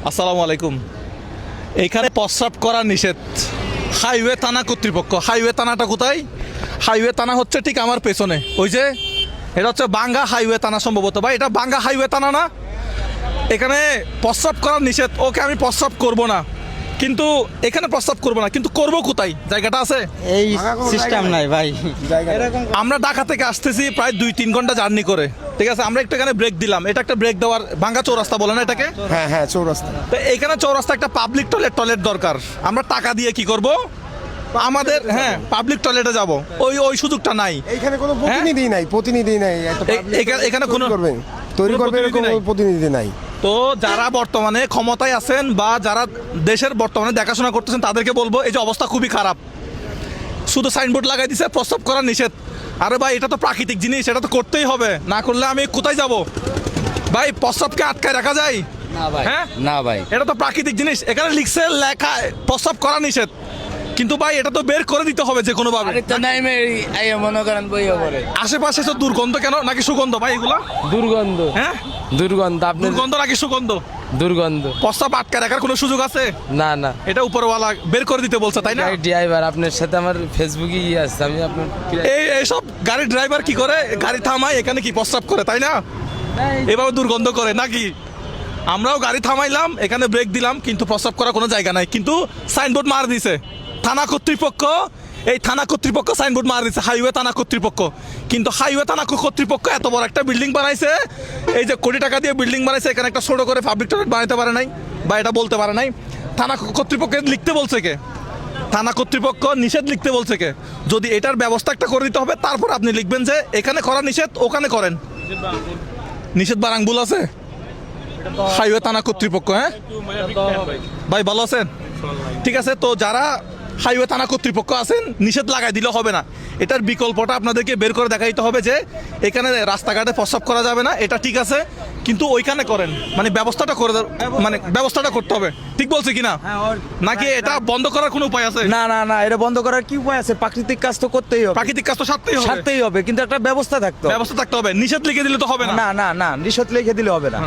আসসালামু আলাইকুম। এখানে প্রস্রাব করা নিষেধ। হাইওয়ে থানা কর্তৃপক্ষ। হাইওয়ে থানাটা কোথায়? হাইওয়ে থানা হচ্ছে ঠিক আমার পেছনে, ওই যে এটা হচ্ছে বাঙ্গা হাইওয়ে থানা সম্ভবত। ভাই এটা বাঙ্গা হাইওয়ে থানা না? এখানে প্রস্রাব করা নিষেধ। ওকে, আমি প্রস্রাব করব না, কিন্তু এখানে প্রস্রাব করব না, কিন্তু করব কোথায়? জায়গাটা আছে? এই সিস্টেম নাই ভাই। আমরা ঢাকা থেকে আসতেছি প্রায় 2-3 ঘন্টা জার্নি করে, ঠিক আছে? আমরা একটু এখানে ব্রেক দিলাম। এটা একটা ব্রেক দেওয়ার বাঙ্গা চৌরাস্তা বলে না এটাকে? হ্যাঁ হ্যাঁ, চৌরাস্তা। তো এইখানে চৌরাস্তা একটা পাবলিক টয়লেট দরকার। আমরা টাকা দিয়ে কি করব? আমাদের পাবলিক টয়লেটে যাব, ওই সুযোগটা নাই। এইখানে কোনো প্রতিনিধি নাই, প্রতিনিধি নাই। একটা এখানে কোনো তৈরি করবে প্রতিনিধি কোনো নাই। প্রতিনিধি নাই। তো যারা বর্তমানে ক্ষমতায় আছেন বা যারা দেশের বর্তমানে দেখাশোনা করতেছেন তাদেরকে বলবো, এই যে অবস্থা খুবই খারাপ। শুধু সাইনবোর্ড লাগাই দিছে প্রস্রাব করা নিষেধ। আরে ভাই, এটা তো প্রাকৃতিক জিনিস, এটা তো করতেই হবে, না করলে আমি কোথায় যাব? ভাই, প্রস্রাবকে আটকায় রাখা যায়? না ভাই, হ্যাঁ? না ভাই। এটা তো প্রাকৃতিক জিনিস, এখানে লিখছে লেখা প্রস্রাব করা নিষেধ, কিন্তু ভাই এটা তো বের করে দিতে হবে যে কোনো ভাবে। আরেকটা নাইমে আইয়া মনে করেন বইয়া করে আশেপাশে তো দুর্গন্ধ কেন, নাকি সুগন্ধ ভাই এগুলা? দুর্গন্ধ, হ্যাঁ, দুর্গন্ধ। আপনার দুর্গন্ধ নাকি সুগন্ধ? দুর্গন্ধ। প্রস্তাব আটকে রাখার কোনো সুযোগ আছে? না না, এটা উপরওয়ালা বের করে দিতে বলছে, তাই না? ড্রাইভার আপনার সাথে আমার ফেসবুকে আছে, আমি আপনার এইসব গাড়ির ড্রাইভার কি করে? গাড়ি থামায় এখানে কি প্রস্তাব করে, তাই না? এভাবে দুর্গন্ধ করে নাকি? আমরাও গাড়ি থামাইলাম, এখানে ব্রেক দিলাম, কিন্তু প্রস্তাব করার কোনো জায়গা নাই। কিন্তু সাইনবোর্ড মার দিছে থানা কর্তৃপক্ষ। এই থানা কর্তৃপক্ষ সাইনবোর্ড মার দিছে হাইওয়ে থানা কর্তৃপক্ষ। কিন্তু হাইওয়ে থানা কর্তৃপক্ষ এত বড় একটা বিল্ডিং বানাইছে, এই যে কোটি টাকা দিয়ে বিল্ডিং বানাইছে, এখানে একটা ছোট করে পাবলিক টয়লেট বানাইতে পারে নাই, বা এটা বলতে পারে নাই। থানা কর্তৃপক্ষকে লিখতে বলছে কে? থানা কর্তৃপক্ষ নিষেধ লিখতে বলছে কে? যদি এটার ব্যবস্থা একটা করে দিতে হবে, তারপর আপনি লিখবেন যে এখানে করা নিষেধ, ওখানে করেন। নিষেধ বারাঙ্গুল আছে হাইওয়ে থানা কর্তৃপক্ষ। হ্যাঁ ভাই, ভালো আছেন? ঠিক আছে, তো যারা হাইওয়ে থানা কর্তৃপক্ষ আছেন, নিষেধ লাগাই দিলে হবে না। এটার বিকল্পটা আপনাদেরকে বের করে দেখাইতে হবে যে এখানে রাস্তাঘাটে প্রস্রাব করা যাবে না, এটা ঠিক আছে, কিন্তু ওইখানে করেন। মানে ব্যবস্থাটা করে মানে ব্যবস্থাটা করতে হবে। ঠিক বলছে কিনা? নাকি এটা বন্ধ করার কোনো উপায় আছে? না না না, এটা বন্ধ করার কি উপায় আছে? প্রাকৃতিক কাজ তো করতেই হবে, প্রাকৃতিক কাজ তো সারতেই হবে, কিন্তু একটা ব্যবস্থা থাকতে হবে। ব্যবস্থা থাকতে হবে। নিষেধ লিখে দিলে তো হবে না। না না না, নিষেধ লিখে দিলে হবে না।